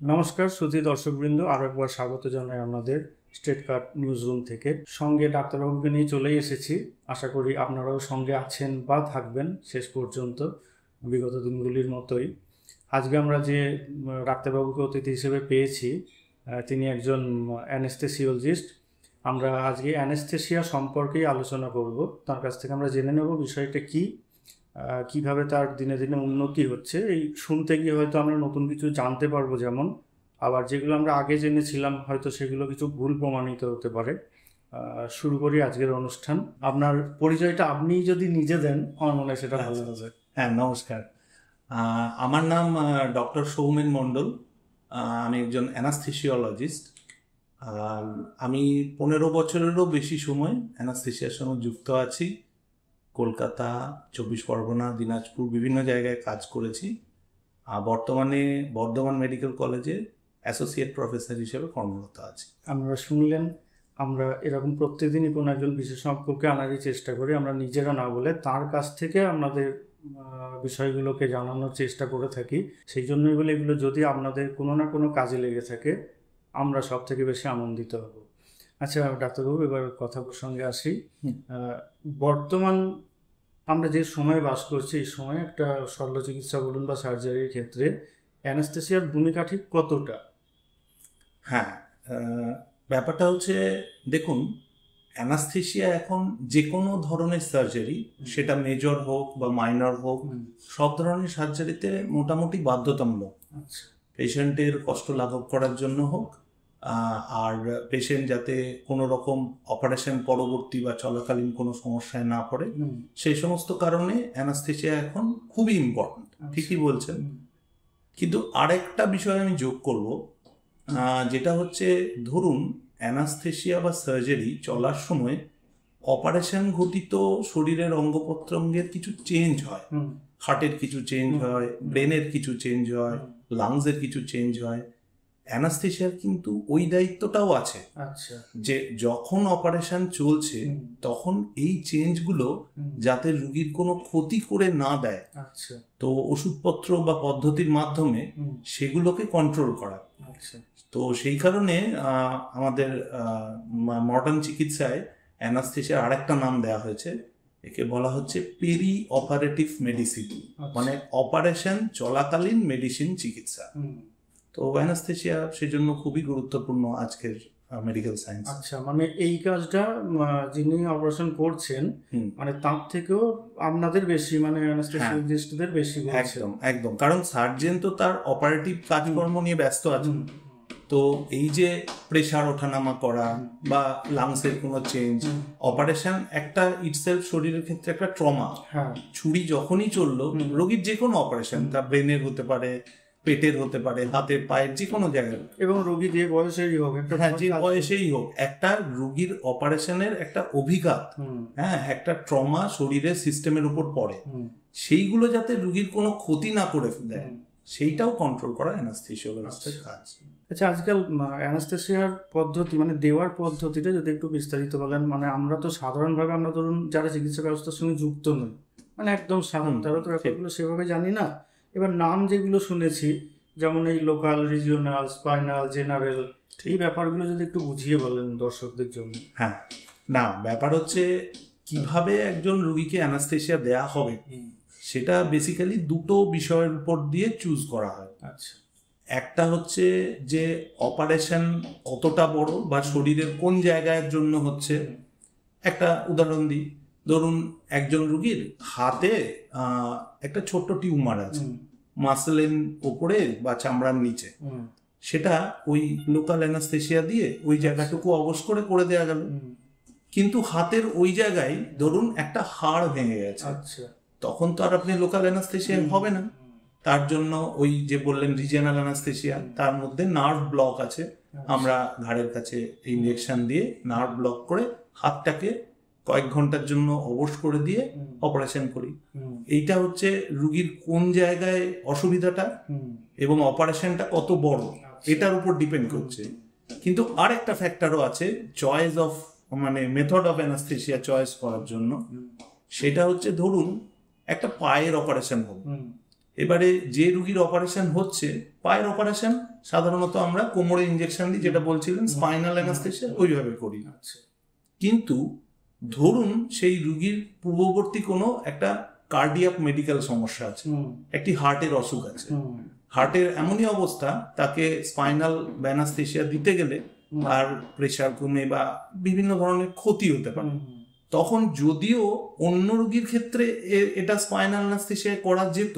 নমস্কার সুধী দর্শকবৃন্দ, আরও একবার স্বাগত জানাই আমাদের স্টেট কার্ড নিউজ রুম থেকে। সঙ্গে ডাক্তারবাবুকে নিয়ে চলেই এসেছি। আশা করি আপনারাও সঙ্গে আছেন বা থাকবেন শেষ পর্যন্ত, বিগত দিনগুলির মতোই। আজকে আমরা যে ডাক্তারবাবুকে অতিথি হিসেবে পেয়েছি, তিনি একজন অ্যানেস্থেসিওলজিস্ট। আমরা আজকে অ্যানেস্থেসিয়া সম্পর্কেই আলোচনা করব। তার কাছ থেকে আমরা জেনে নেব বিষয়টা কী, কিভাবে তার দিনে দিনে উন্নতি হচ্ছে। এই শুনতে গিয়ে হয়তো আমরা নতুন কিছু জানতে পারবো, যেমন আবার যেগুলো আমরা আগে জেনেছিলাম হয়তো সেগুলো কিছু ভুল প্রমাণিত হতে পারে। শুরু করি আজকের অনুষ্ঠান। আপনার পরিচয়টা আপনি যদি নিজে দেন আমার মনে হয় সেটা ভালো হবে। হ্যাঁ, নমস্কার। আমার নাম ডক্টর সৌমেন মণ্ডল। আমি একজন অ্যানাস্থেসিওলজিস্ট। আমি 15 বছরেরও বেশি সময় অ্যানাস্থেসিয়ার সঙ্গে যুক্ত আছি। কলকাতা, 24 পরগনা, দিনাজপুর বিভিন্ন জায়গায় কাজ করেছি। বর্তমানে বর্ধমান মেডিকেল কলেজে অ্যাসোসিয়েট প্রফেসর হিসেবে কর্মরত আছি। আপনারা শুনলেন, আমরা এরকম প্রত্যেকদিনই কোনো একজন বিশেষজ্ঞকে আনারই চেষ্টা করি। আমরা নিজেরা না বলে তার কাছ থেকে আমাদের বিষয়গুলোকে জানানোর চেষ্টা করে থাকি। সেই জন্যই বলে এগুলো যদি আপনাদের কোনো না কোনো কাজে লেগে থাকে আমরা সব থেকে বেশি আনন্দিত হব। আচ্ছা ডাক্তারবাবু, এবার কথা প্রসঙ্গে আসি। বর্তমান আমরা যে সময়ে বাস করছি, এই সময়ে একটা শল্য চিকিৎসা বলুন বা সার্জারির ক্ষেত্রে অ্যানেস্থেসিয়ার ভূমিকা ঠিক কতটা? হ্যাঁ, ব্যাপারটা হচ্ছে, দেখুন, অ্যানাস্থেসিয়া এখন যে কোনো ধরনের সার্জারি, সেটা মেজর হোক বা মাইনর হোক, সব ধরনের সার্জারিতে মোটামুটি বাধ্যতামূলক। আচ্ছা। পেশেন্টের কষ্ট লাঘব করার জন্য হোক, আর পেশেন্ট যাতে কোনো রকম অপারেশন পরবর্তী বা চলাকালীন কোনো সমস্যায় না পড়ে, সেই সমস্ত কারণে অ্যানাস্থেসিয়া এখন খুবই ইম্পর্ট্যান্ট। ঠিকই বলছেন। কিন্তু আরেকটা বিষয় আমি যোগ করব, যেটা হচ্ছে, ধরুন অ্যানাস্থেসিয়া বা সার্জারি চলার সময় অপারেশন ঘটিত শরীরের অঙ্গ প্রত্যঙ্গের কিছু চেঞ্জ হয়। হার্টের কিছু চেঞ্জ হয়, ব্রেনের কিছু চেঞ্জ হয়, লাংসের কিছু চেঞ্জ হয়। অ্যানাস্থেসিয়ার কিন্তু ওই দায়িত্বটাও আছে। আচ্ছা। যে যখন অপারেশন চলছে তখন এই চেঞ্জগুলো যাতে রোগীর কোনো ক্ষতি করে না দেয়, আচ্ছা, তো ওষুধপত্র বা পদ্ধতির মাধ্যমে সেগুলোকে কন্ট্রোল করা। আচ্ছা। তো সেই কারণে আমাদের মডার্ন চিকিৎসায় অ্যানাস্থেসিয়ার আরেকটা নাম দেওয়া হয়েছে। একে বলা হচ্ছে পেরি অপারেটিভ মেডিসিন, মানে অপারেশন চলাকালীন মেডিসিন চিকিৎসা। তো অ্যানাস্থেসিয়া সেজন্য খুবই গুরুত্বপূর্ণ আজকের মেডিকেল সায়েন্স। আচ্ছা, মানে এই কাজটা যিনি অপারেশন করছেন মানে তার থেকেও আপনাদের বেশি, মানে অ্যানাস্থেসিওলজিস্টদের বেশি বলছেন। একদম একদম, কারণ সার্জন তো তার অপারেটিভ কাজকর্ম নিয়ে ব্যস্ত আছে। তো এই যে প্রেশার ওঠানামা করা বা লাংসের কোনো চেঞ্জ, অপারেশন একটা ইটসেলফ শরীরের ক্ষেত্রে একটা ট্রমা। ছুরি যখনই চললো, রোগীর যে কোনো অপারেশন, তা ব্রেনের হতে পারে, পেটের হতে পারে, হাতের পায়ের যে কোনো জায়গায়, এবং রোগী যে বয়সেই হোক, যে বয়সেই হোক, একটা রোগীর অপারেশনের একটা অভিঘাত, একটা ট্রমা শরীরের সিস্টেমের উপর পড়ে, সেইগুলো যাতে রোগীর কোনো ক্ষতি না করে দেয়, সেইটাও কন্ট্রোল করা অ্যানাস্থেসিওলজিস্টের কাজ। আচ্ছা, আজকাল অ্যানাস্থেসিয়ার পদ্ধতি মানে দেওয়ার পদ্ধতিটা যদি একটু বিস্তারিত বলেন। মানে আমরা তো সাধারণভাবে, আমরা ধরুন যারা চিকিৎসা ব্যবস্থার সঙ্গে যুক্ত নই, মানে একদম সাধারণ, তারা তো ব্যাপারগুলো সেভাবে জানি না। এবার নাম যেগুলো শুনেছি, যেমন এই লোকাল, রিজিওনাল, স্পাইনাল, জেনারেল, এই ব্যাপারগুলো যদি একটু বুঝিয়ে বলেন দর্শকদের জন্য। হ্যাঁ, না, ব্যাপার হচ্ছে কিভাবে একজন রোগীকে অ্যানাস্থেসিয়া দেয়া হবে, সেটা বেসিক্যালি দুটো বিষয়ের উপর দিয়ে চুজ করা হয়। আচ্ছা। একটা হচ্ছে যে অপারেশন কতটা বড় বা শরীরের কোন জায়গার জন্য হচ্ছে। একটা উদাহরণ দিই, ধরুন একজন রোগীর হাতে একটা ছোট্ট টিউমার আছে, মাসলের ওপরে বা চামড়ার নিচে, সেটা ওই লোকাল অ্যানাস্থেসিয়া দিয়ে ওই জায়গাটুকু অবশ করে দেওয়া গেল। কিন্তু হাতের ওই জায়গায় ধরুন একটা হাড় ভেঙে গেছে, তখন তো আর আপনি লোকাল অ্যানাস্থেসিয়া হবে না। তার জন্য ওই যে বললেন রিজিওনাল অ্যানাস্থেসিয়া, তার মধ্যে নার্ভ ব্লক আছে। আমরা ঘাড়ের কাছে ইনজেকশন দিয়ে নার্ভ ব্লক করে হাতটাকে কয়েক ঘন্টার জন্য অবশ করে দিয়ে অপারেশন করি। এইটা হচ্ছে রুগীর কোন জায়গায় অসুবিধাটা এবং অপারেশনটা কত বড়, এটার উপর ডিপেন্ড করছে। কিন্তু আর একটা ফ্যাক্টরও আছে, চয়েস অফ, মানে মেথড অফ অ্যানাস্থেসিয়া চয়েস করার জন্য। সেটা হচ্ছে, ধরুন একটা পায়ের অপারেশন হবে, এবারে যে রুগীর অপারেশন হচ্ছে, পায়ের অপারেশন সাধারণত আমরা কোমরে ইঞ্জেকশন দিই, যেটা বলছিলেন স্পাইনাল অ্যানাস্থেসিয়া, ওইভাবে করি। কিন্তু ধরুন সেই রুগীর পূর্ববর্তী কোনো একটা কার্ডিয়াক মেডিকেল সমস্যা আছে, একটি হার্টের অসুখ আছে, হার্টের এমনই অবস্থা তাকে স্পাইনাল অ্যানাস্থেসিয়া দিতে গেলে আর প্রেশার কমে বা বিভিন্ন ধরনের ক্ষতি হতে পারে। তখন যদিও অন্য রুগীর ক্ষেত্রে এটা স্পাইনাল অ্যানাস্থেসিয়া করা যেত,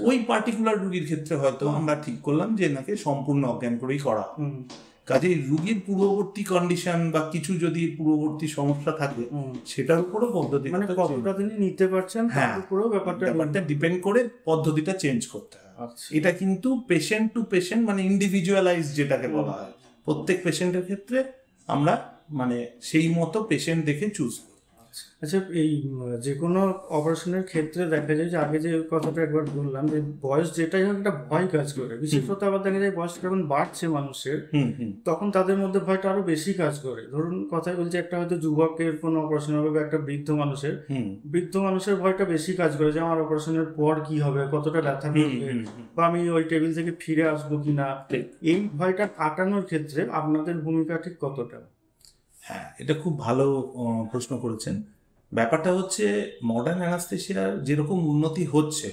ওই পার্টিকুলার রুগীর ক্ষেত্রে হয়তো আমরা ঠিক করলাম যে এনাকে সম্পূর্ণ অজ্ঞান করেই করা। কাজেই রুগীর পূর্ববর্তী কন্ডিশন বা কিছু যদি পূর্ববর্তী সমস্যা থাকে সেটার উপরও পদ্ধতি, মানে কতটা তিনি নিতে পারছেন তার উপরও ব্যাপারটা ডিপেন্ড করে পদ্ধতিটা চেঞ্জ করতে হয়। এটা কিন্তু পেশেন্ট টু পেশেন্ট, মানে ইন্ডিভিজুয়ালাইজ যেটাকে বলা হয়, প্রত্যেক পেশেন্টের ক্ষেত্রে আমরা মানে সেই মতো পেশেন্ট দেখে চুজ করি। আচ্ছা, এই যে কোনো অপারেশনের ক্ষেত্রে দেখা যায় যে আগে যে কথাটা একবার বললাম যে বয়স যেটাই হোক একটা ভয় কাজ করে, বিশেষত আবার দেখা যায় বয়স যখন বাড়ছে মানুষের তখন তাদের মধ্যে ভয়টা আরো বেশি কাজ করে। ধরুন কথাই বলছে, একটা হয়তো যুবকের কোনো অপারেশন হবে বা একটা বৃদ্ধ মানুষের ভয়টা বেশি কাজ করে যে আমার অপারেশনের পর কি হবে, কতটা ব্যথা করবে, বা আমি ওই টেবিল থেকে ফিরে আসবো কিনা। এই ভয়টা কাটানোর ক্ষেত্রে আপনাদের ভূমিকা ঠিক কতটা? হ্যাঁ, এটা খুব ভালো প্রশ্ন করেছেন। ব্যাপারটা হচ্ছে মডার্ন অ্যানাস্থেসিয়ার যেরকম উন্নতি হচ্ছে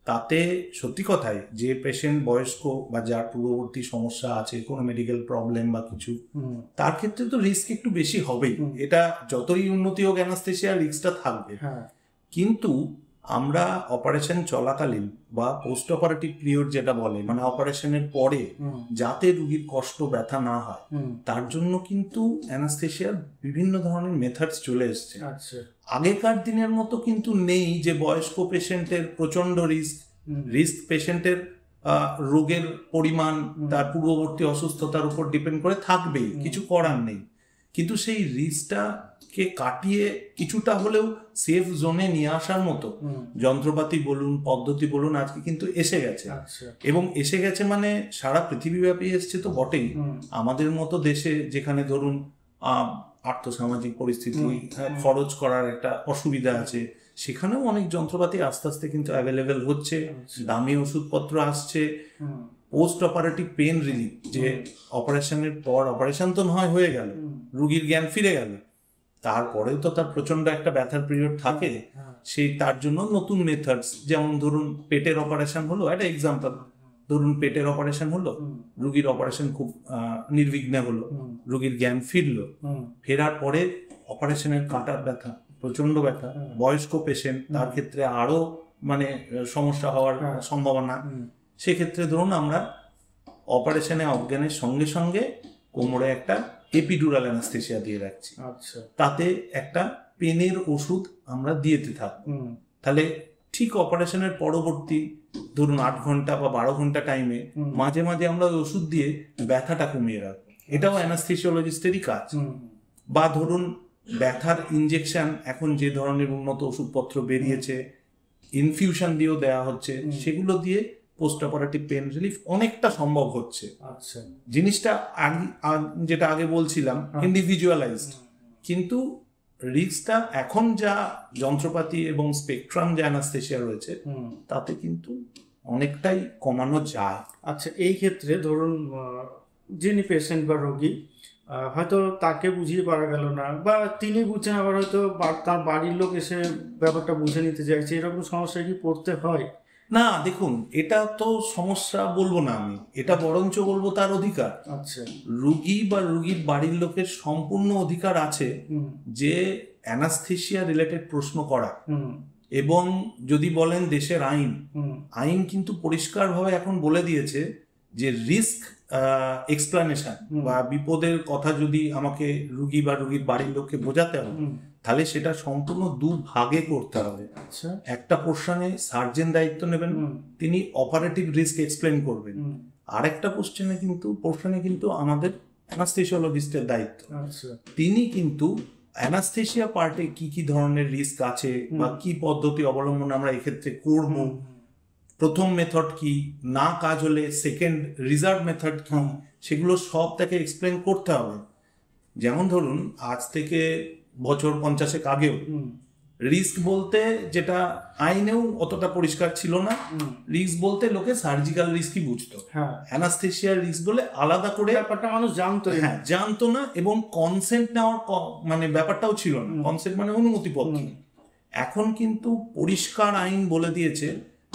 তাতে সত্যি কথাই যে পেশেন্ট বয়স্ক বা যার পূর্ববর্তী সমস্যা আছে, কোনো মেডিকেল প্রবলেম বা কিছু, তার ক্ষেত্রে তো রিস্ক একটু বেশি হবেই। এটা যতই উন্নতি হোক অ্যানাস্থেসিয়ার রিস্কটা থাকবে। কিন্তু আমরা অপারেশন চলাকালীন বা পোস্ট অপারেটিভ পিরিয়ড যেটা বলে, মানে অপারেশনের পরে যাতে রুগীর কষ্ট ব্যথা না হয় তার জন্য কিন্তু অ্যানাস্থেসিয়ার বিভিন্ন ধরনের মেথডস চলে এসছে। আগেকার দিনের মতো কিন্তু নেই যে বয়স্ক পেশেন্টের প্রচন্ড রিস্ক পেশেন্টের রোগের পরিমাণ তার পূর্ববর্তী অসুস্থতার উপর ডিপেন্ড করে থাকবেই, কিছু করার নেই। কিন্তু সেই রিস্কটাকে কাটিয়ে কিছুটা হলেও সেফ জোনে নিয়ে আসার মতো যন্ত্রপাতি বলুন, পদ্ধতি বলুন, আজকে কিন্তু এসে গেছে। এবং এসে গেছে মানে সারা পৃথিবীব্যাপী এসছে তো বটেই। আমাদের মতো দেশে যেখানে ধরুন আর্থসামাজিক পরিস্থিতি, খরচ করার একটা অসুবিধা আছে, সেখানেও অনেক যন্ত্রপাতি আস্তে আস্তে কিন্তু অ্যাভেলেবেল হচ্ছে, দামি ওষুধপত্র আসছে। পোস্ট অপারেটিভ পেন রিলিফ, যে অপারেশনের পর অপারেশন তো নয় হয়ে গেল, রুগীর জ্ঞান ফিরে গেল, তারপরেও তো তার প্রচন্ড একটা ব্যথার পিরিয়ড থাকে, সেই তার জন্য নতুন মেথডস, যেমন ধরুন পেটের অপারেশন হলো, একটা এক্সাম্পল, ধরুন পেটের অপারেশন হলো, রুগীর অপারেশন খুব নির্বিঘ্নে হলো, রুগীর জ্ঞান ফিরলো, ফেরার পরে অপারেশনের কাটার ব্যথা, প্রচন্ড ব্যথা, বয়স্ক পেশেন্ট, তার ক্ষেত্রে আরো মানে সমস্যা হওয়ার সম্ভাবনা। সেক্ষেত্রে ধরুন আমরা অপারেশনে অজ্ঞানের সঙ্গে সঙ্গে কোমরে একটা এপিডুরাল অ্যানাস্থেসিয়া দিয়ে রাখছি, তাতে একটা পেনের ওষুধ আমরা দিতে থাকবো। তাহলে ঠিক অপারেশনের পরবর্তী ধরুন 8 ঘন্টা বা 12 ঘন্টা টাইমে মাঝে মাঝে আমরা ওষুধ দিয়ে ব্যথাটা কমিয়ে রাখবো। এটাও অ্যানাস্থেসিওলজিস্টেরই কাজ। বা ধরুন ব্যথার ইনজেকশন, এখন যে ধরনের উন্নত ওষুধপত্র বেরিয়েছে, ইনফিউশন দিয়েও দেওয়া হচ্ছে, সেগুলো দিয়ে পোস্ট অপারেটিভ পেন রিলিফ অনেকটা সম্ভব হচ্ছে। জিনিসটা যেটা আগে বলছিলাম ইন্ডিভিজুয়ালাইজড, কিন্তু রিস্কটা এখন যা যন্ত্রপাতি এবং স্পেকট্রাম যে অ্যানাস্থেসিয়া রয়েছে তাতে কিন্তু অনেকটাই কমানো যায়। আচ্ছা, এই ক্ষেত্রে ধরুন যিনি পেশেন্ট বা রোগী, হয়তো তাকে বুঝিয়ে পারা গেল না, বা তিনি বুঝছেন, আবার হয়তো তার বাড়ির লোক এসে ব্যাপারটা বুঝে নিতে চাইছে, এরকম সমস্যায় কি পড়তে হয়? না, দেখুন, এটা তো সমস্যা বলবো না আমি, এটা বরঞ্চ বলবো তার অধিকার। রুগী বা রুগীর বাড়ির লোকের সম্পূর্ণ অধিকার আছে যে অ্যানাস্থেসিয়া রিলেটেড প্রশ্ন করা। এবং যদি বলেন দেশের আইন কিন্তু পরিষ্কারভাবে এখন বলে দিয়েছে যে রিস্ক এক্সপ্লানেশন বা বিপদের কথা যদি আমাকে রুগী বা রুগীর বাড়ির লোককে বোঝাতে হবে, তাহলে সেটা সম্পূর্ণ 2 ভাগে করতে হবে। একটা পোর্শনে সার্জন দায়িত্ব নেবেন, তিনি অপারেটিভ রিস্ক এক্সপ্লেন করবেন। আর একটা পোর্শনে কিন্তু আমাদের অ্যানাস্থেসিওলজিস্টের দায়িত্ব, তিনি কিন্তু অ্যানাস্থেসিয়া পার্টে কি কি ধরনের রিস্ক আছে বা কি পদ্ধতি অবলম্বন আমরা এক্ষেত্রে করব, প্রথম মেথড কি, না কাজ হলে সেকেন্ড রিজার্ভ মেথড কি, সেগুলো সব তাকে এক্সপ্লেন করতে হবে। যেমন ধরুন আজ থেকে বছর 50 আগেও রিস্ক বলতে যেটা আইনেও অতটা পরিষ্কার ছিল না, রিস্ক বলতে লোকে সার্জিক্যাল রিস্কই বুঝতো, অ্যানাস্থেসিয়ার রিস্ক বলে আলাদা করে ব্যাপারটা মানুষ জানতো, জানতো না, এবং কনসেন্ট নেওয়ার মানে ব্যাপারটাও ছিল না, কনসেন্ট মানে অনুমতিপত্র। এখন কিন্তু পরিষ্কার আইন বলে দিয়েছে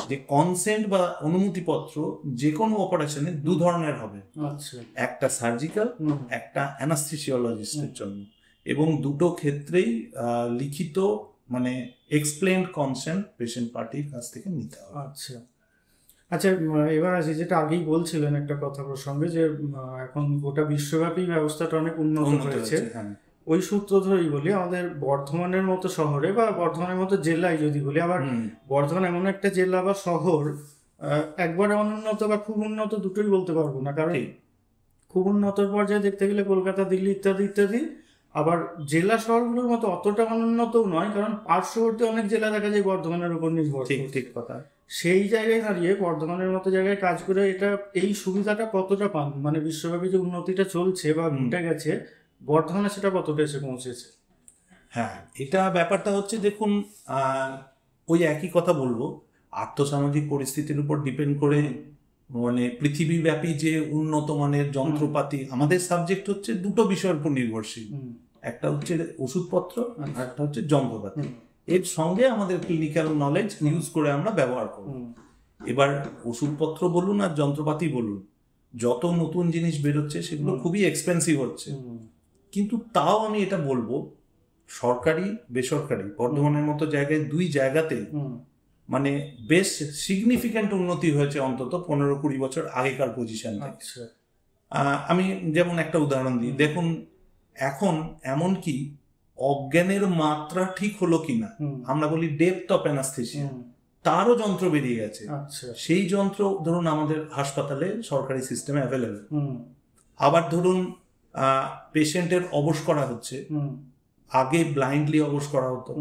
যে কনসেন্ট বা অনুমতিপত্র যে কোনো অপারেশনে দু ধরনের হবে, একটা সার্জিক্যাল, একটা অ্যানাস্থেসিওলজিস্টের জন্য, এবং দুটো ক্ষেত্রেই লিখিত মানে এক্সপ্লেইনড কনসেন্ট পেশেন্ট পার্টির কাছ থেকে নিতে হবে। আচ্ছা আচ্ছা, এবার আসি যেটা আগেই বলছিলেন একটা কথা প্রসঙ্গে, যে এখন গোটা বিশ্বব্যাপী ব্যবস্থাটা অনেক উন্নত হয়েছে। ওই সূত্র ধরেই বলি, আমাদের বর্ধমানের মতো শহরে বা বর্ধমানের মতো জেলায় যদি বলি, আবার বর্ধমান এমন একটা জেলা বা শহর একবারে অনুন্নত বা খুব উন্নত দুটোই বলতে পারবো না, কারণ খুব উন্নতর পর্যায়ে দেখতে গেলে কলকাতা, দিল্লি ইত্যাদি ইত্যাদি, আবার জেলা শহরগুলোর মতো অতটা অনুন্নতও নয়, কারণ পার্শ্ববর্তী অনেক জেলা দেখা যায় বর্ধমানের উপর নির্ভর। ঠিক কথা। সেই জায়গায় দাঁড়িয়ে বর্ধমানের মতো জায়গায় কাজ করে এটা এই সুবিধাটা কতটা পান, মানে বিশ্বব্যাপী যে উন্নতিটা চলছে বা ঘটে গেছে, বর্ধমানে সেটা কতটা এসে পৌঁছেছে? হ্যাঁ, এটা ব্যাপারটা হচ্ছে, দেখুন ওই একই কথা বলবো, আর্থসামাজিক পরিস্থিতির উপর ডিপেন্ড করে মানে পৃথিবীব্যাপী যে উন্নত মানের যন্ত্রপাতি, আমাদের সাবজেক্ট হচ্ছে দুটো বিষয়ের উপর নির্ভরশীল, একটা হচ্ছে ওষুধপত্র আর একটা হচ্ছে যন্ত্রপাতি, এর সঙ্গে আমাদের ক্লিনিক্যাল নলেজ ইউজ করে আমরা ব্যবহার করব। এবার ওষুধপত্র বলুন আর যন্ত্রপাতি বলুন, যত নতুন জিনিস বেরোচ্ছে সেগুলো খুবই এক্সপেন্সিভ হচ্ছে, কিন্তু তাও আমি এটা বলবো, সরকারি বেসরকারি বর্ধমানের মতো জায়গায় দুই জায়গাতে মানে বেশ সিগনিফিক্যান্ট উন্নতি হয়েছে, অন্তত 15-20 বছর আগেকার পজিশন থেকে। আমি যেমন একটা উদাহরণ দিই, দেখুন এখন এমনকি অজ্ঞানের মাত্রা ঠিক হলো কিনা, আমরা বলি ডেপথ অফ অ্যানাস্থেসিয়া, তারও যন্ত্র বেরিয়ে গেছে। সেই যন্ত্র ধরুন আমাদের হাসপাতালে সরকারি সিস্টেমে অ্যাভেলেবেল। আবার ধরুন পেশেন্টের অবশ করা হচ্ছে, আগে ব্লাইন্ডলি অবশ করা হতো,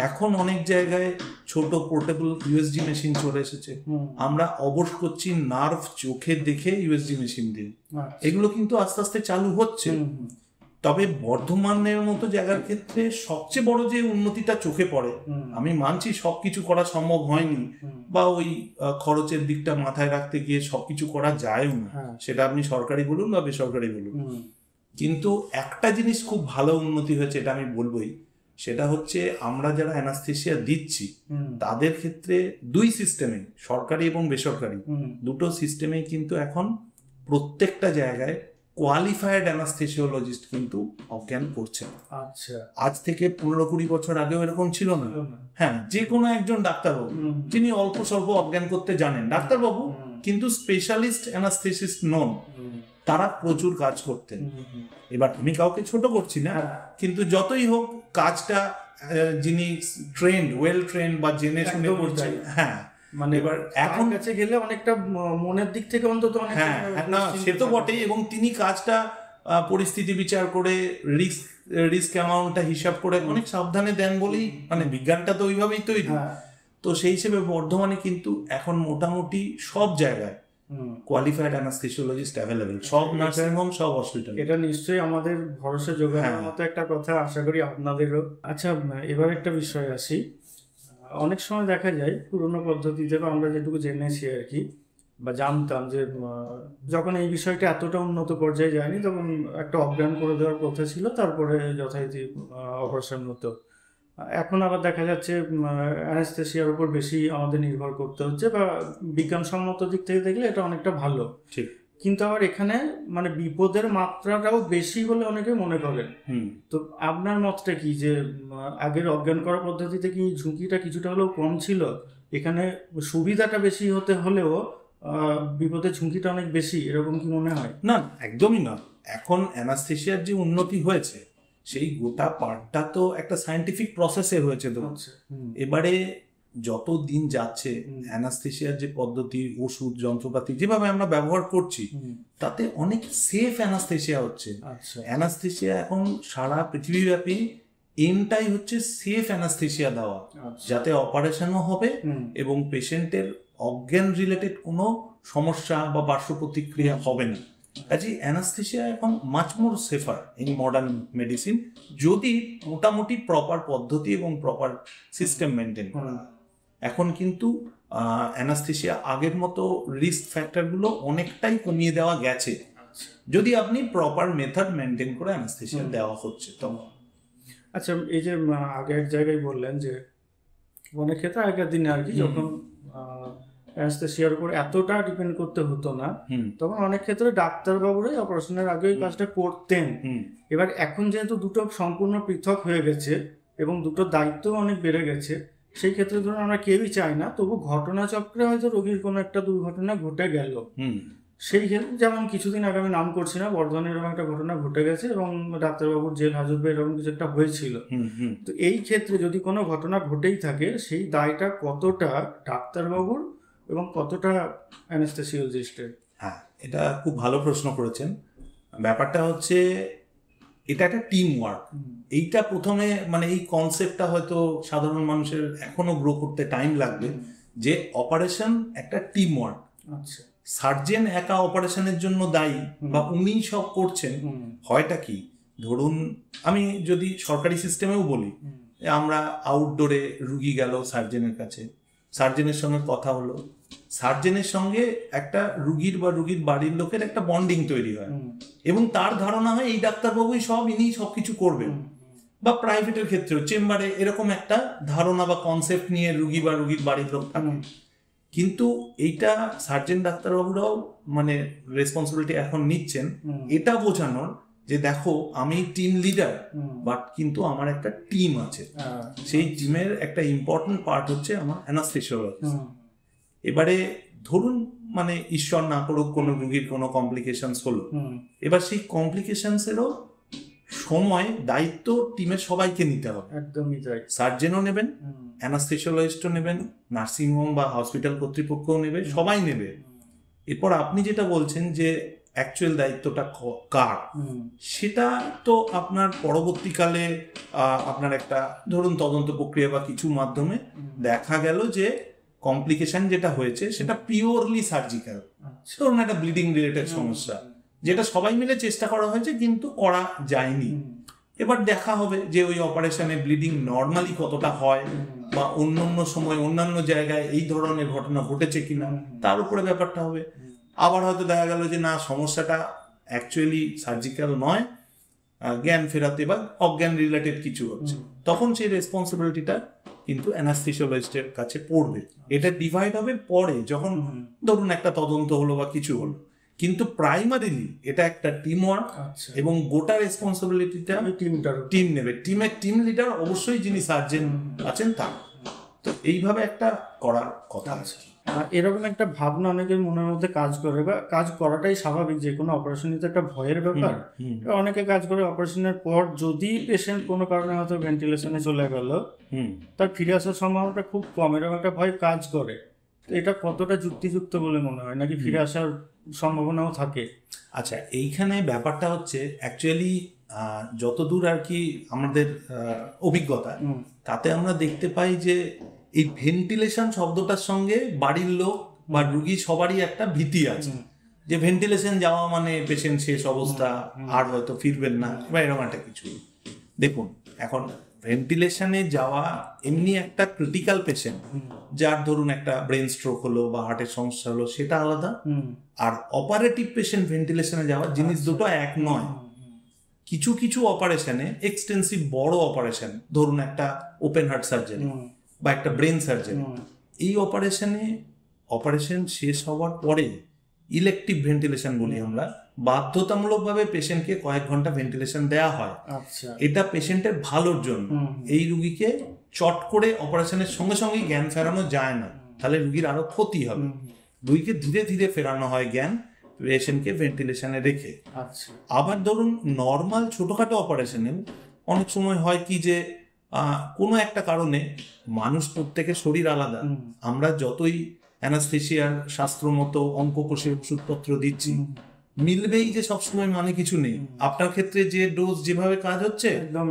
এখন অনেক জায়গায় ছোট পোর্টেবল ইউএসজি মেশিন চলে এসেছে, আমরা অবশ করছি নার্ভ চোখে দেখে ইউএসজি মেশিন দিয়ে, এগুলো কিন্তু আস্তে আস্তে চালু হচ্ছে। তবে বর্ধমানের মতো জায়গার ক্ষেত্রে সবচেয়ে বড় যে উন্নতিটা চোখে পড়ে, আমি মানছি সবকিছু করা সম্ভব হয়নি, বা ওই খরচের দিকটা মাথায় রাখতে গিয়ে সবকিছু করা যায়ও না, সেটা আপনি সরকারি বলুন বা বেসরকারি বলুন, কিন্তু একটা জিনিস খুব ভালো উন্নতি হয়েছে, এটা আমি বলবোই, সেটা হচ্ছে আমরা যারা অ্যানাস্থেসিয়া দিচ্ছি তাদের ক্ষেত্রে দুই সিস্টেমে, সরকারি এবং বেসরকারি দুটো সিস্টেমেই কিন্তু এখন প্রত্যেকটা জায়গায় কোয়ালিফাইড অ্যানাস্থেসিওলজিস্ট কিন্তু অজ্ঞান করছে। আচ্ছা, আজ থেকে 15-20 বছর আগেও এরকম ছিল না। হ্যাঁ, যে কোনো একজন ডাক্তারবাবু যিনি অল্প স্বল্প অজ্ঞান করতে জানেন, ডাক্তারবাবু কিন্তু স্পেশালিস্ট অ্যানাস্থেসিস্ট নন, তারা প্রচুর কাজ করতেন। এবার আমি কাউকে ছোট করছি না, কিন্তু যতই হোক কাজটা যিনি ট্রেন্ড, ওয়েল ট্রেন্ড বা জেনে শুনে করছেন, হ্যাঁ, মানে এবার এখন কাছে গেলে অনেকটা মনের দিক থেকে অন্তত অনেক, হ্যাঁ না সে তো বটেই, এবং তিনি কাজটা পরিস্থিতি বিচার করে রিস্ক অ্যামাউন্টটা হিসাব করে অনেক সাবধানে দেন বলেই, মানে বিজ্ঞানটা তো ওইভাবেই তৈরি। তো সেই হিসেবে বর্ধমানে কিন্তু এখন মোটামুটি সব জায়গায় কোয়ালিফাইড অ্যানাস্থেসিওলজিস্ট অ্যাভেলেবেল, সব নার্সিং হোম, সব হসপিটাল। এটা নিশ্চয়ই আমাদের ভরসা যোগানোর মতো একটা কথা, আশা করি আপনাদেরও। আচ্ছা, এবার একটা বিষয় আসি, অনেক সময় দেখা যায় পুরোনো পদ্ধতিতে বা আমরা যেটুকু জেনেছি আর কি বা জানতাম, যে যখন এই বিষয়টা এতটা উন্নত পর্যায়ে যায়নি তখন একটা অজ্ঞান করে দেওয়ার কথা ছিল, তারপরে যথারীতি অপারেশন হতো। এখন আবার দেখা যাচ্ছে অ্যানেস্থেসিয়ার উপর বেশি আমাদের নির্ভর করতে হচ্ছে, বা বিজ্ঞানসম্মত দিক থেকে দেখলে এটা অনেকটা ভালো, ঠিক, কিন্তু আবার এখানে মানে বিপদের মাত্রাটাও বেশি বলে অনেকে মনে করেন। তো আপনার মতটা কি, যে আগের অজ্ঞান করা পদ্ধতিতে কি ঝুঁকিটা কিছুটা হলেও কম ছিল, এখানে সুবিধাটা বেশি হতে হলেও বিপদের ঝুঁকিটা অনেক বেশি, এরকম কি মনে হয়? না, একদমই না। এখন অ্যানাস্থেসিয়ার যে উন্নতি হয়েছে সেই গোটা পার্টটা তো একটা সায়েন্টিফিক প্রসেসে হয়েছে। তো এবারে যত দিন যাচ্ছে অ্যানাস্থেসিয়ার যে পদ্ধতি, ওষুধ, যন্ত্রপাতি যেভাবে আমরা ব্যবহার করছি, তাতে অনেক সেফ অ্যানাস্থেসিয়া হচ্ছে। অ্যানাস্থেসিয়া এখন সারা পৃথিবীব্যাপী এমটাই হচ্ছে সেফ অ্যানাস্থেসিয়া দেওয়া, যাতে অপারেশনও হবে এবং পেশেন্টের অজ্ঞান রিলেটেড কোনো সমস্যা বা পার্শ্ব প্রতিক্রিয়া হবে না। কাজে অ্যানাস্থেসিয়া এখন much more safer in modern medicine, যদি মোটামুটি প্রপার পদ্ধতি এবং প্রপার সিস্টেম মেনটেন করা হয়। এখন কিন্তু অ্যানাস্থেসিয়া আগের মতো রিস্ক ফ্যাক্টরগুলো অনেকটাই কমিয়ে দেওয়া গেছে, যদি আপনি প্রপার মেথড মেনটেন করে অ্যানাস্থেসিয়া দেওয়া হচ্ছে তখন। আচ্ছা, এই যে আগে এক জায়গায় বললেন যে অনেক ক্ষেত্রে আগের দিনে আর কি যখন অ্যানাস্থেসিয়ার উপর এতটা ডিপেন্ড করতে হতো না, তখন অনেক ক্ষেত্রে ডাক্তারবাবুরাই অপারেশনের আগে ওই কাজটা করতেন। এবার এখন যেহেতু দুটো সম্পূর্ণ পৃথক হয়ে গেছে এবং দুটো দায়িত্ব অনেক বেড়ে গেছে, সেই ক্ষেত্রে ধরুন আমরা কেউই চাই না, তবু ঘটনাচক্রে হয়তো রোগীর কোনো একটা দুর্ঘটনা ঘটে গেল। সেই ক্ষেত্রে যেমন কিছুদিন আগে আমি নাম করছি না, বর্ধমানে এরকম একটা ঘটনা ঘটে গেছে এবং ডাক্তারবাবুর জেল হাজত বা এরকম কিছু একটা হয়েছিল। তো এই ক্ষেত্রে যদি কোনো ঘটনা ঘটেই থাকে, সেই দায়টা কতটা ডাক্তারবাবুর এবং কতটা অ্যানেস্থেসিওলজিস্টের? হ্যাঁ, এটা খুব ভালো প্রশ্ন করেছেন। ব্যাপারটা হচ্ছে এটা একটা টিম ওয়ার্ক। এইটা প্রথমে মানে এই কনসেপ্টটা হয়তো সাধারণ মানুষের এখনো গ্রো করতে টাইম লাগবে, যে অপারেশন একটা টিম ওয়ার্ক। আচ্ছা, সার্জেন একা অপারেশনের জন্য দায়ী বা উনি সব করছেন, হয়টা কি, ধরুন আমি যদি সরকারি সিস্টেমেও বলি, আমরা আউটডোরে রুগী গেল সার্জেনের কাছে, সার্জেনের সঙ্গে কথা হলো, সার্জেনের সঙ্গে একটা রুগীর বা রুগীর বাড়ির লোকের একটা বন্ডিং তৈরি হয় এবং তার ধারণা হয় এই ডাক্তারবাবুই সব, ইনি সবকিছু করবেন। বা প্রাইভেটের ক্ষেত্রেও চেম্বারে এরকম একটা ধারণা বা কনসেপ্ট নিয়ে রুগী বা রুগীর বাড়ির লোক থাকে। কিন্তু এইটা সার্জেন ডাক্তারবাবুরাও মানে রেসপন্সিবিলিটি এখন নিচ্ছেন এটা বোঝানোর যে দেখো আমি টিম লিডার, বাট কিন্তু আমার একটা টিম আছে, সেই টিমের একটা ইম্পর্টেন্ট পার্ট হচ্ছে আমার অ্যানাস্থেসিওলজিস্ট। এবারে ধরুন মানে ঈশ্বর না করুক কোনো রুগীর কোনো কমপ্লিকেশনস হলো, এবার সেই কমপ্লিকেশনসেরও সময় দায়িত্ব টিমের সবাইকে নিতে হবে। একদমই তাই। সার্জেনও নেবেন, অ্যানাস্থেসিওলজিস্টও নেবেন, নার্সিংহোম বা হসপিটাল কর্তৃপক্ষও নেবে, সবাই নেবে। এরপর আপনি যেটা বলছেন যে অ্যাকচুয়াল দায়িত্বটা কার, সেটা তো আপনার পরবর্তীকালে আপনার একটা ধরুন তদন্ত প্রক্রিয়া বা কিছু মাধ্যমে দেখা গেল যে কমপ্লিকেশন যেটা হয়েছে সেটা পিওরলি সার্জিক্যাল, ধরুন একটা ব্লিডিং রিলেটেড সমস্যা, যেটা সবাই মিলে চেষ্টা করা হয়েছে কিন্তু করা যায়নি। এবার দেখা হবে যে ওই অপারেশনে ব্লিডিং নর্মালি কতটা হয় বা অন্য সময় অন্যান্য জায়গায় এই ধরনের ঘটনা ঘটেছে কিনা, তার উপরে ব্যাপারটা হবে। আবার হয়তো দেখা গেল যে না, সমস্যাটা অ্যাকচুয়ালি সার্জিক্যাল নয়, জ্ঞান ফেরাতে বা অজ্ঞান রিলেটেড কিছু হচ্ছে, তখন সেই রেসপন্সিবিলিটিটা কিন্তু অ্যানাস্থেসিওলজিস্টের কাছে পড়বে। এটা ডিভাইড হবে পরে, যখন ধরুন একটা তদন্ত হলো বা কিছু হলো, কিন্তু প্রাইমারিলি এটা একটা টিম ওয়ার্ক এবং গোটা রেসপন্সিবিলিটিটা টিম নেবে। টিম লিডার অবশ্যই যিনি সার্জেন আছেন তার। তো এইভাবে একটা করার কথা আছে। এরকম একটা ভাবনা অনেকের মনের মধ্যে কাজ করে, বা কাজ করাটাই স্বাভাবিক, যে কোনো অপারেশনই তো একটা ভয়ের ব্যাপার। অনেকে কাজ করে অপারেশনের পর যদি পেশেন্ট কোনো কারণে হয়তো ভেন্টিলেশনে চলে গেল, তার ফিরে আসার সম্ভাবনাটা খুব কম, এরকম একটা ভয় কাজ করে। তো এটা কতটা যুক্তিযুক্ত বলে মনে হয়, নাকি ফিরে আসার সম্ভাবনাও থাকে? আচ্ছা, এইখানে ব্যাপারটা হচ্ছে অ্যাকচুয়ালি যতদূর আর কি আমাদের অভিজ্ঞতা, তাতে আমরা দেখতে পাই যে এই ভেন্টিলেশন শব্দটার সঙ্গে বাড়ির লোক বা রুগী সবারই একটা ভীতি আছে, যে ভেন্টিলেশন যাওয়া মানে পেশেন্ট শেষ অবস্থা, আর হয়তো ফিরবেন না বা এরকম একটা কিছু। দেখুন, এখন ভেন্টিলেশনে যাওয়া এমনি একটা ক্রিটিক্যাল পেশেন্ট, যার ধরুন একটা ব্রেন স্ট্রোক হলো বা হার্টের সমস্যা হলো, সেটা আলাদা। আর অপারেটিভ পেশেন্ট ভেন্টিলেশনে যাওয়া জিনিস দুটো এক নয়। কিছু কিছু অপারেশনে এক্সটেন্সিভ বড় অপারেশন, ধরুন একটা ওপেন হার্ট সার্জারি বা একটা ব্রেন সার্জারি, এই অপারেশন শেষ হওয়ার পরে ইলেকটিভ ভেন্টিলেশন বলি আমরা, বাধ্যতামূলকভাবে পেশেন্টকে কয়েক ঘন্টা ভেন্টিলেশন দেওয়া হয়। এটা পেশেন্টের ভালোর জন্য। এই রুগীকে চট করে অপারেশনের সঙ্গে সঙ্গে জ্ঞান ফেরানো যায় না, তাহলে রুগীর আরো ক্ষতি হবে। রুগীকে ধীরে ধীরে ফেরানো হয় জ্ঞান, পেশেন্টকে ভেন্টিলেশনে রেখে। আবার ধরুন নর্মাল ছোটখাটো অপারেশনে অনেক সময় হয় কি যে কোনো একটা কারণে, মানুষ প্রত্যেকের শরীর আলাদা, আমরা যতই অ্যানাস্থেসিয়ার শাস্ত্র মতো অঙ্ক কষে ওষুধপত্র দিচ্ছি, মিলবেই যে সবসময় মানে কিছু নেই। আপনার ক্ষেত্রে যে ডোজ যেভাবে কাজ হচ্ছে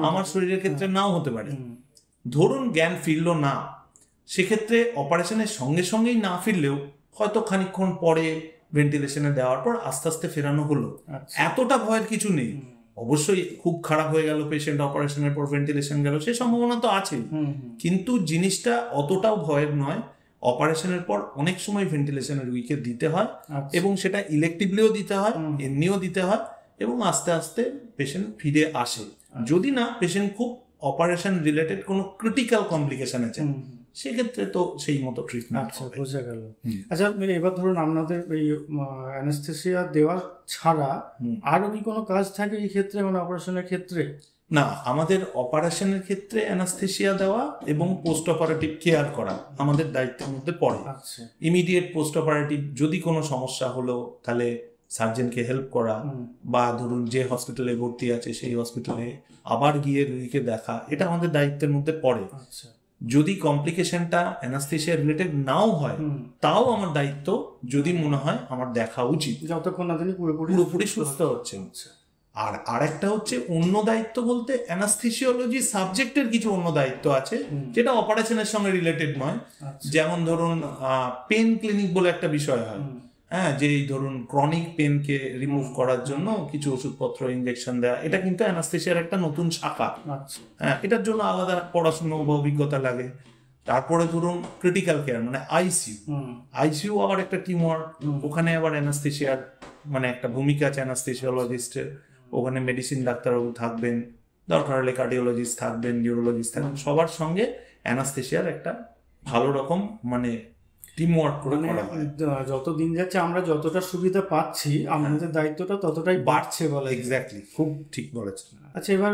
আমার শরীরের ক্ষেত্রে নাও হতে পারে। ধরুন জ্ঞান ফিরল না, সেক্ষেত্রে অপারেশনের সঙ্গে সঙ্গেই না ফিরলেও হয়তো খানিকক্ষণ পরে ভেন্টিলেশনে দেওয়ার পর আস্তে আস্তে ফেরানো হলো। আচ্ছা। এতটা ভয়ের কিছু নেই। অবশ্যই খুব খারাপ হয়ে গেল, পেশেন্ট অপারেশনের পর ভেন্টিলেশন গেল, সেই সম্ভাবনা তো আছে, কিন্তু জিনিসটা অতটাও ভয়ের নয়। অপারেশনের পর অনেক সময় ভেন্টিলেশনের রুগীকে দিতে হয়, এবং সেটা ইলেকটিভলিও দিতে হয়, এমনিও দিতে হয়, এবং আস্তে আস্তে পেশেন্ট ফিরে আসে, যদি না পেশেন্ট খুব অপারেশন রিলেটেড কোনো ক্রিটিক্যাল কমপ্লিকেশন আছে, সেক্ষেত্রে তো সেই মতো ট্রিটমেন্ট। আচ্ছা, বোঝা গেল। আচ্ছা, এবার ধরুন আপনাদের এই অ্যানেস্থেসিয়া দেওয়া ছাড়া আরো কি কোনো কাজ থাকে এই ক্ষেত্রে, মানে অপারেশনের ক্ষেত্রে? না, আমাদের অপারেশনের ক্ষেত্রে অ্যানাস্থেসিয়া দেওয়া এবং পোস্ট অপারেটিভ কেয়ার করা আমাদের দায়িত্বের মধ্যে পড়ে। আচ্ছা। ইমিডিয়েট পোস্ট অপারেটিভ যদি কোনো সমস্যা হলো তাহলে সার্জেনকে হেল্প করা, বা ধরুন যে হসপিটালে ভর্তি আছে সেই হসপিটালে আবার গিয়ে রোগীকে দেখা, এটা আমাদের দায়িত্বের মধ্যে পড়ে। আচ্ছা। যদি কমপ্লিকেশনটা অ্যানাস্থেসিয়া রিলেটেড নাও হয়, তাও আমার দায়িত্ব, যদি মনে হয় আমার দেখা উচিত, যতক্ষণ না তিনি পুরোপুরি সুস্থ হচ্ছেন। আর আরেকটা হচ্ছে অন্য দায়িত্ব বলতে অ্যানাস্থেসিওলজি সাবজেক্টের কিছু অন্য দায়িত্ব আছে যেটা অপারেশনের সঙ্গে রিলেটেড নয়। যেমন ধরুন পেন ক্লিনিক বলে একটা বিষয় হয়, হ্যাঁ, যে ধরুন ক্রনিক পেনকে রিমুভ করার জন্য কিছু ওষুধপত্র, ইনজেকশন দেওয়া, এটা কিন্তু অ্যানাস্থেসিয়ার একটা নতুন শাখা। হ্যাঁ, এটার জন্য আলাদা পড়াশোনা বা অভিজ্ঞতা লাগে। তারপরে ধরুন ক্রিটিক্যাল কেয়ার মানে আইসিইউ আবার একটা টিম ওয়ার্ক, ওখানে আবার অ্যানাস্থেসিয়ার মানে একটা ভূমিকা আছে অ্যানাস্থেসিওলজিস্টের। ওখানে মেডিসিন ডাক্তারবাবু থাকবেন, দরকার হলে কার্ডিওলজিস্ট থাকবেন, নিউরোলজিস্ট থাকবেন, সবার সঙ্গে অ্যানাস্থেসিয়ার একটা ভালো রকম মানে টিম ওয়ার্ক করে করা হয়। যত দিন যাচ্ছে আমরা যতটা সুবিধা পাচ্ছি, আমাদের দায়িত্বটা ততটাই বাড়ছে বলে। এক্স্যাক্টলি, খুব ঠিক বলেছেন। আচ্ছা, এবার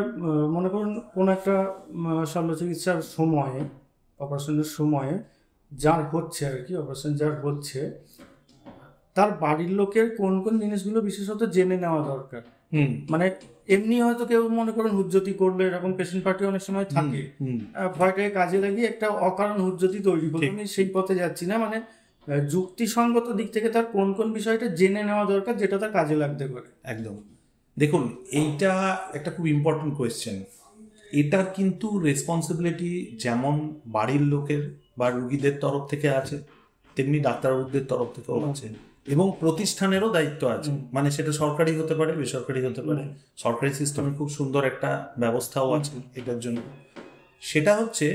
মনে করুন কোন একটা শল্য চিকিৎসার সময়ে, অপারেশনের সময়ে যার হচ্ছে আর কি, অপারেশন যার হচ্ছে, তার বাড়ির লোকের কোন কোন জিনিসগুলো বিশেষত জেনে নেওয়া দরকার? মানে এমনি হয়তো কেউ মনে করেন হুজ্জতি করলো, এরকম পেশেন্ট পার্টি অনেক সময় থাকে, ভয়টাকে কাজে লাগিয়ে একটা অকারণ হুজ্জতি তৈরি করবে। আমি সেই পথে যাচ্ছি না, মানে যুক্তিসঙ্গত দিক থেকে তার কোন কোন বিষয়টা জেনে নেওয়া দরকার যেটা তার কাজে লাগতে পারে? একদম, দেখুন এইটা একটা খুব ইম্পর্টেন্ট কোয়েশ্চেন। এটার কিন্তু রেসপন্সিবিলিটি যেমন বাড়ির লোকের বা রুগীদের তরফ থেকে আছে, তেমনি ডাক্তারবাবুদের তরফ থেকেও আছে, এবং প্রতিষ্ঠানেরও দায়িত্ব আছে। মানে সেটা সরকারি হতে পারে, বেসরকারি হতে পারে। সরকারি সিস্টেমে খুব সুন্দর একটা ব্যবস্থাও আছে এটার জন্য। সেটা হচ্ছে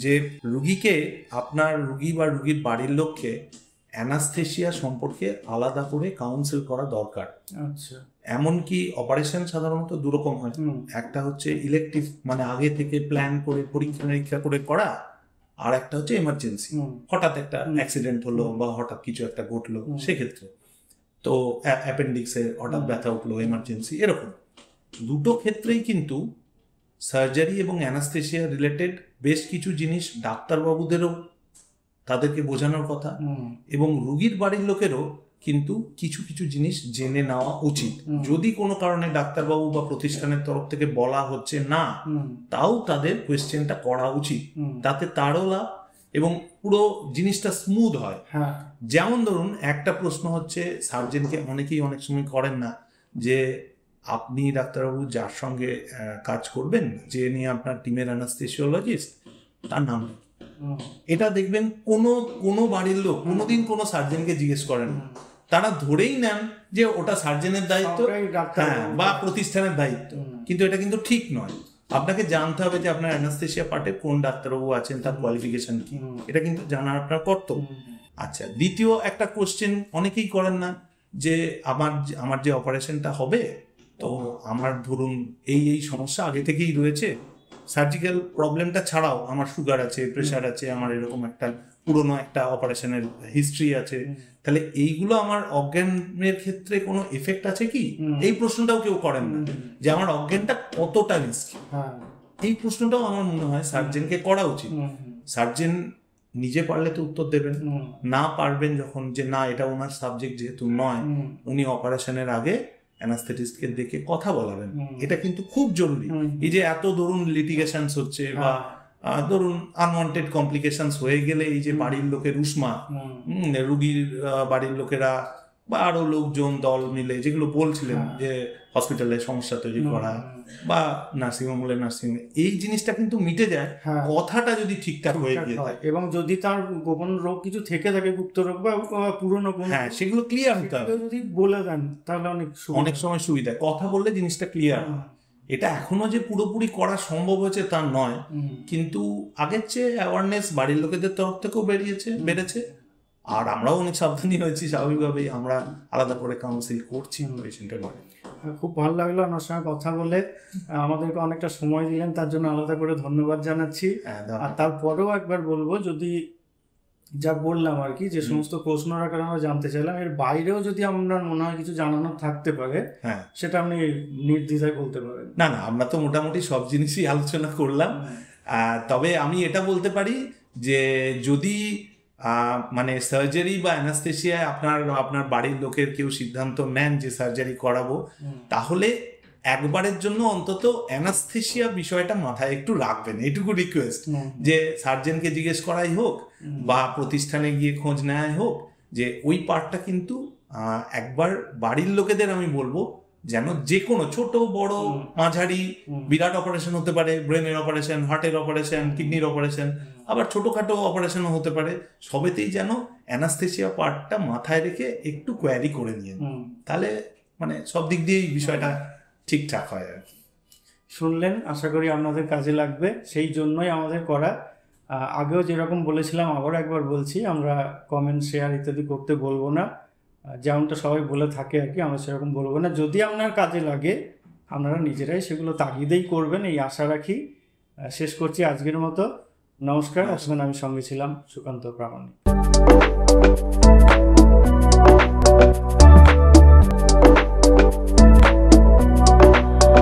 যে রুগীকে, আপনার রুগী বা রুগীর বাড়ির লোককে অ্যানাস্থেসিয়া সম্পর্কে আলাদা করে কাউন্সিল করা দরকার। আচ্ছা। এমনকি অপারেশন সাধারণত দুরকম হয়, একটা হচ্ছে ইলেকটিভ মানে আগে থেকে প্ল্যান করে পরীক্ষা নিরীক্ষা করে করা, আর একটা হচ্ছে এমার্জেন্সি, হঠাৎ একটা অ্যাক্সিডেন্ট হলো বা হঠাৎ কিছু একটা ঘটলো, সেক্ষেত্রে তো অ্যাপেন্ডিক্সে হঠাৎ ব্যথা উঠলো, এমার্জেন্সি, এরকম দুটো ক্ষেত্রেই কিন্তু সার্জারি এবং অ্যানাস্থেসিয়া রিলেটেড বেশ কিছু জিনিস ডাক্তারবাবুদেরও তাদেরকে বোঝানোর কথা, এবং রুগীর বাড়ির লোকেরও কিন্তু কিছু কিছু জিনিস জেনে নেওয়া উচিত। যদি কোনো কারণে ডাক্তারবাবু বা প্রতিষ্ঠানের তরফ থেকে বলা হচ্ছে না, তাও তাদের কোয়েশ্চেনটা করা উচিত, তাতে তারও লাভ এবং পুরো জিনিসটা স্মুথ হয়। যেমন ধরুন একটা প্রশ্ন হচ্ছে সার্জেনকে অনেকেই অনেক সময় করেন না, যে আপনি ডাক্তারবাবু যার সঙ্গে কাজ করবেন, যে নিয়ে আপনার টিমের অ্যানাস্থেসিওলজিস্ট, তার নাম। এটা দেখবেন কোনো বাড়ির লোক কোনোদিন কোনো সার্জেনকে জিজ্ঞেস করেন না, তারা ধরেই নেন যে ওটা সার্জেনের দায়িত্ব, হ্যাঁ, বা প্রতিষ্ঠানের দায়িত্ব, কিন্তু এটা কিন্তু ঠিক নয়। আপনাকে জানতে হবে যে আপনার অ্যানাস্থেসিয়া পার্টে কোন ডাক্তারবাবু আছেন, তার কোয়ালিফিকেশন কি, এটা কিন্তু জানার আপনার কর্তব্য। আচ্ছা, দ্বিতীয় একটা কোশ্চেন অনেকেই করেন না, যে আমার যে অপারেশনটা হবে, তো আমার ধরুন এই সমস্যা আগে থেকেই রয়েছে, সার্জিক্যাল প্রবলেমটা ছাড়াও আমার সুগার আছে, প্রেশার আছে, আমার এরকম একটা পুরনো একটা অপারেশনের হিস্ট্রি আছে, তাহলে এইগুলো আমার অজ্ঞানের ক্ষেত্রে কোনো এফেক্ট আছে কি? এই প্রশ্নটাও কেউ করেন না, যে আমার অজ্ঞানটা কতটা রিস্কি। এই প্রশ্নটাও আমার মনে হয় সার্জেনকে করা উচিত। সার্জেন নিজে পারলে তো উত্তর দেবেন, না পারবেন যখন, যে না এটা ওনার সাবজেক্ট যেহেতু নয়, উনি অপারেশনের আগে অ্যানাস্থেটিস্টকে দেখে কথা বলাবেন, এটা কিন্তু খুব জরুরি। এই যে এত ধরুন লিটিগেশনস হচ্ছে, বা ধরুন আনওয়ান্টেড কমপ্লিকেশনস হয়ে গেলে এই যে বাড়ির লোকের উষ্মা, রুগীর বাড়ির লোকেরা বা আরো লোকজন দল মিলে যেগুলো বলছিলেন যে হসপিটালে সমস্যা তৈরি করা বা নার্সিংহোম হলে নার্সিংহোম, এই জিনিসটা কিন্তু মিটে যায় কথাটা যদি ঠিকঠাক হয়ে গিয়ে থাকে। এবং যদি তার গোপন রোগ কিছু থেকে থাকে, গুপ্ত রোগ বা পুরনো কোনো, সেগুলো ক্লিয়ার হতে হবে, যদি বলে দেন তাহলে অনেক সময় সুবিধা। কথা বললে জিনিসটা ক্লিয়ার। এটা এখনো যে পুরোপুরি করা সম্ভব হয়েছে তা নয়, কিন্তু আগের চেয়ে অ্যাওয়ারনেস বাড়ির লোকেদের তরফ থেকেও বেড়েছে, আর আমরাও অনেক সাবধানী হয়েছি। স্বাভাবিকভাবেই আমরা আলাদা করে কাউন্সিল করছি পেশেন্টের বাড়ি। খুব ভালো লাগলো আপনার সঙ্গে কথা বলে, আমাদেরকে অনেকটা সময় দিলেন, তার জন্য আলাদা করে ধন্যবাদ জানাচ্ছি। আর তারপরেও একবার বলবো, যদি যা বললাম আর কি, যে সমস্ত প্রশ্ন রাখার আমরা জানতে চাইলাম, এর বাইরেও যদি আপনার মনে হয় কিছু জানানোর থাকতে পারে, সেটা আপনি নির্দ্বিধায় বলতে পারেন। না, আমরা তো মোটামুটি সব জিনিসই আলোচনা করলাম। তবে আমি এটা বলতে পারি যে যদি মানে সার্জারি বা অ্যানাস্থেসিয়ায় আপনার বাড়ির লোকের কেউ সিদ্ধান্ত নেন যে সার্জারি করাবো, তাহলে একবারের জন্য অন্তত অ্যানাস্থেসিয়া বিষয়টা মাথায় একটু রাখবেন, এইটুকু রিকোয়েস্ট। যে সার্জনকে জিজ্ঞেস করাই হোক বা প্রতিষ্ঠানে গিয়ে খোঁজ নেওয়াই হোক, যে ওই পার্টটা কিন্তু একবার বাড়ির লোকেদের আমি বলবো যেন যে কোনো ছোট বড় মাঝারি বিরাট অপারেশন হতে পারে, ব্রেনের অপারেশন, হার্টের অপারেশন, কিডনির অপারেশন, আবার ছোটখাটো অপারেশনও হতে পারে, সবেতেই যেন অ্যানাস্থেসিয়া পার্টটা মাথায় রেখে একটু কোয়ারি করে নিয়ে, তাহলে মানে সব দিক দিয়েই বিষয়টা ঠিকঠাক হয় আর কি। শুনলেন, আশা করি আপনাদের কাজে লাগবে, সেই জন্যই আমাদের করা। আগেও যেরকম বলেছিলাম আবার একবার বলছি, আমরা কমেন্ট শেয়ার ইত্যাদি করতে বলবো না, যেমনটা সবাই বলে থাকে আর কি, আমরা সেরকম বলবো না। যদি আপনার কাজে লাগে আপনারা নিজেরাই সেগুলো তাগিদেই করবেন, এই আশা রাখি। শেষ করছি আজকের মতো। নমস্কার। আসবেন, আমি সঙ্গে ছিলাম সুকান্ত প্রামাণিক।